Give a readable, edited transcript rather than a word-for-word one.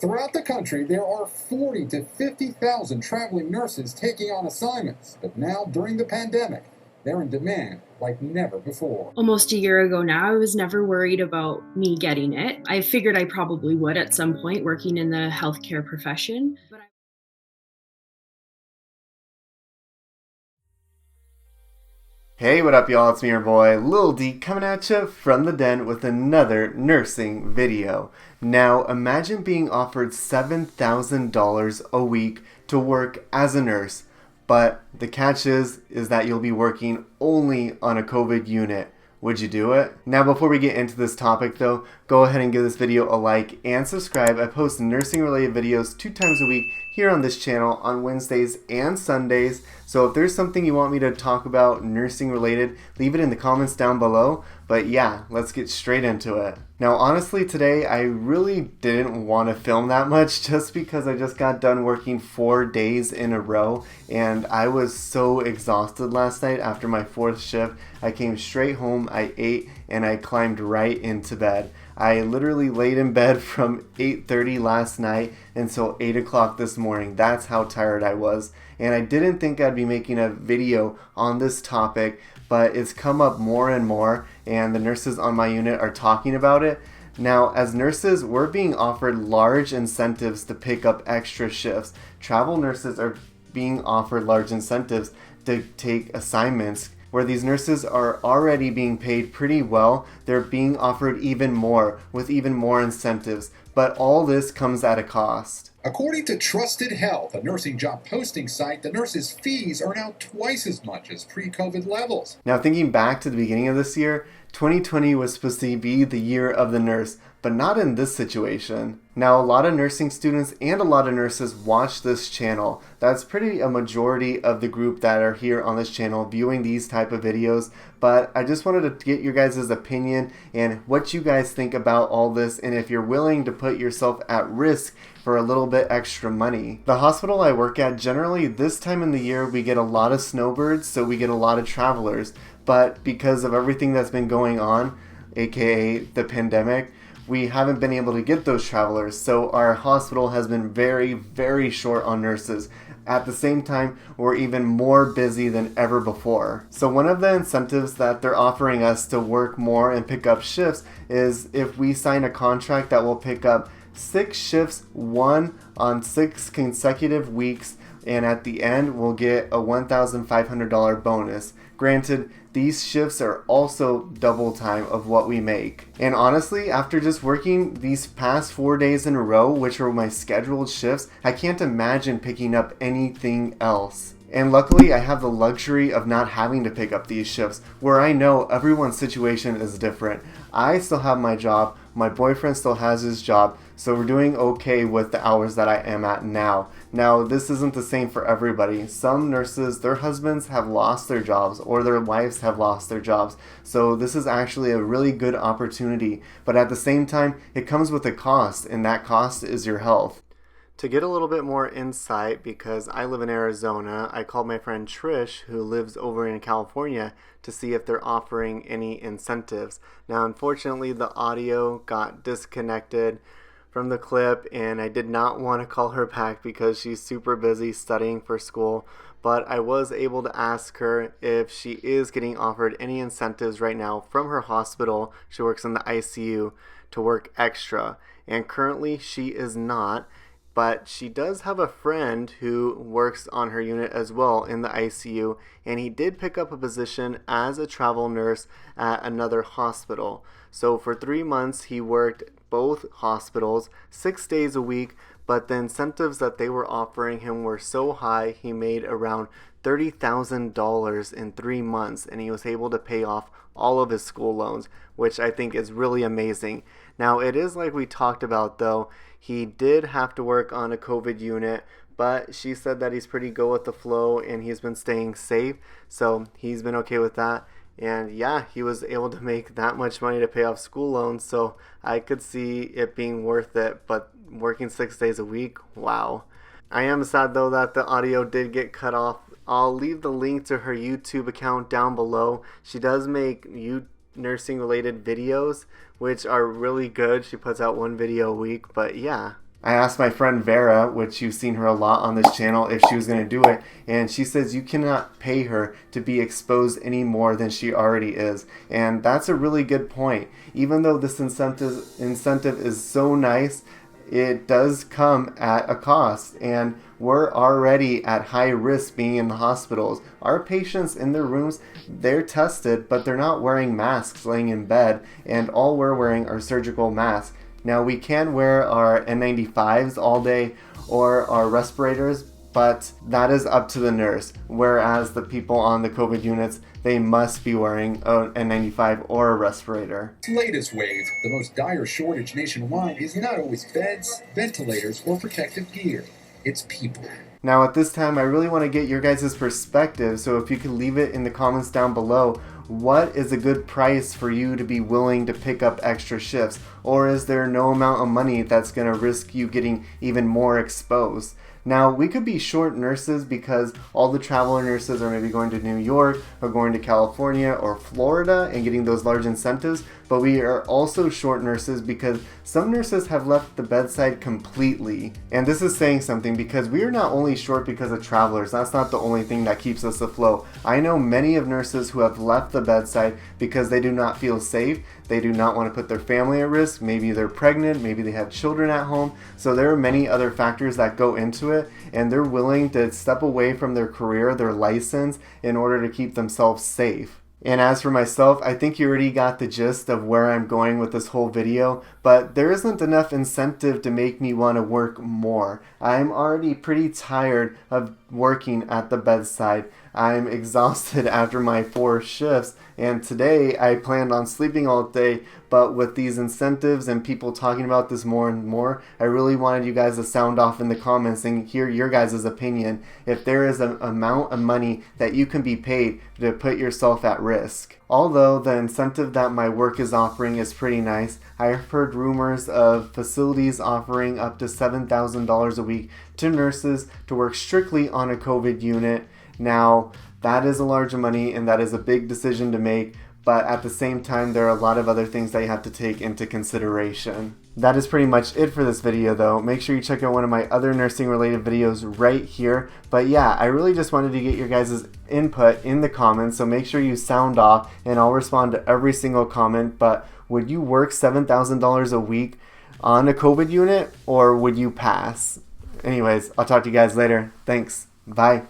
Throughout the country, there are 40 to 50,000 traveling nurses taking on assignments, but now during the pandemic, they're in demand like never before. Almost a year ago now, I was never worried about me getting it. I figured I probably would at some point working in the healthcare profession. Hey, what up, y'all? It's me, your boy, Lil D, coming at you from the den with another nursing video. Now, imagine being offered $7,000 a week to work as a nurse, but the catch is that you'll be working only on a COVID unit. Would you do it? Now, before we get into this topic though, go ahead and give this video a like and subscribe. I post nursing related videos 2 times a week here on this channel on Wednesdays and Sundays. So if there's something you want me to talk about nursing related, leave it in the comments down below. But yeah, let's get straight into it. Now honestly today I really didn't want to film that much just because I just got done working 4 days in a row and I was so exhausted last night after my 4th shift. I came straight home, I ate, and I climbed right into bed. I literally laid in bed from 8:30 last night until 8 o'clock this morning. That's how tired I was. And I didn't think I'd be making a video on this topic, but it's come up more and more, and the nurses on my unit are talking about it. Now, as nurses, we're being offered large incentives to pick up extra shifts. Travel nurses are being offered large incentives to take assignments where these nurses are already being paid pretty well. They're being offered even more with even more incentives, but all this comes at a cost. According to Trusted Health, a nursing job posting site, the nurses' fees are now twice as much as pre-COVID levels. Now, thinking back to the beginning of this year, 2020 was supposed to be the year of the nurse, but not in this situation. Now, a lot of nursing students and a lot of nurses watch this channel. That's pretty a majority of the group that are here on this channel viewing these type of videos, but I just wanted to get your guys' opinion and what you guys think about all this, and if you're willing to put yourself at risk for a little bit extra money. The hospital I work at, generally this time in the year we get a lot of snowbirds, so we get a lot of travelers, but because of everything that's been going on, aka the pandemic, we haven't been able to get those travelers, so our hospital has been very, very short on nurses. At the same time, we're even more busy than ever before. So one of the incentives that they're offering us to work more and pick up shifts is if we sign a contract that will pick up 6 shifts, 1 on 6 consecutive weeks, and at the end we'll get a $1,500 bonus. Granted, these shifts are also double time of what we make. And honestly, after just working these past 4 days in a row, which were my scheduled shifts, I can't imagine picking up anything else. And luckily, I have the luxury of not having to pick up these shifts, where I know everyone's situation is different. I still have my job, my boyfriend still has his job, so we're doing okay with the hours that I am at now. Now, this isn't the same for everybody. Some nurses, their husbands have lost their jobs, or their wives have lost their jobs, so this is actually a really good opportunity. But at the same time, it comes with a cost, and that cost is your health. To get a little bit more insight, because I live in Arizona, I called my friend Trish, who lives over in California, to see if they're offering any incentives. Now, unfortunately, the audio got disconnected from the clip, and I did not want to call her back because she's super busy studying for school. But I was able to ask her if she is getting offered any incentives right now from her hospital. She works in the ICU to work extra, and currently she is not. But she does have a friend who works on her unit as well in the ICU, and he did pick up a position as a travel nurse at another hospital. So for 3 months he worked both hospitals 6 days a week, but the incentives that they were offering him were so high he made around $30,000 in 3 months, and he was able to pay off all of his school loans, which I think is really amazing. Now, it is like we talked about though, he did have to work on a COVID unit, but she said that he's pretty go with the flow and he's been staying safe, so he's been okay with that. And yeah, he was able to make that much money to pay off school loans, so I could see it being worth it. But working 6 days a week, wow. I am sad though that the audio did get cut off. I'll leave the link to her YouTube account down below. She does make nursing related videos, which are really good. She puts out 1 video a week, but yeah, I asked my friend Vera, which you've seen her a lot on this channel, if she was going to do it, and she says you cannot pay her to be exposed any more than she already is. And that's a really good point. Even though this incentive is so nice, it does come at a cost, and we're already at high risk being in the hospitals. Our patients in their rooms, they're tested, but they're not wearing masks laying in bed, and all we're wearing are surgical masks. Now, we can wear our N95s all day or our respirators, but that is up to the nurse. Whereas the people on the COVID units, they must be wearing an N95 or a respirator. This latest wave, the most dire shortage nationwide, is not always beds, ventilators, or protective gear. It's people. Now at this time, I really want to get your guys' perspective, so if you could leave it in the comments down below, what is a good price for you to be willing to pick up extra shifts? Or is there no amount of money that's going to risk you getting even more exposed? Now, we could be short nurses because all the traveler nurses are maybe going to New York or going to California or Florida and getting those large incentives, but we are also short nurses because some nurses have left the bedside completely. And this is saying something because we are not only short because of travelers. That's not the only thing that keeps us afloat. I know many of nurses who have left the bedside because they do not feel safe. They do not want to put their family at risk. Maybe they're pregnant, maybe they have children at home. So there are many other factors that go into it, and they're willing to step away from their career, their license, in order to keep themselves safe. And as for myself, I think you already got the gist of where I'm going with this whole video, but there isn't enough incentive to make me want to work more. I'm already pretty tired of working at the bedside. I'm exhausted after my 4 shifts, and today I planned on sleeping all day, but with these incentives and people talking about this more and more, I really wanted you guys to sound off in the comments and hear your guys' opinion if there is an amount of money that you can be paid to put yourself at risk. Although the incentive that my work is offering is pretty nice, I've heard rumors of facilities offering up to $7,000 a week to nurses to work strictly on a COVID unit. Now, that is a large money and that is a big decision to make, but at the same time, there are a lot of other things that you have to take into consideration. That is pretty much it for this video though. Make sure you check out one of my other nursing related videos right here. But yeah, I really just wanted to get your guys' input in the comments, so make sure you sound off and I'll respond to every single comment. But would you work $7,000 a week on a COVID unit or would you pass? Anyways, I'll talk to you guys later. Thanks. Bye.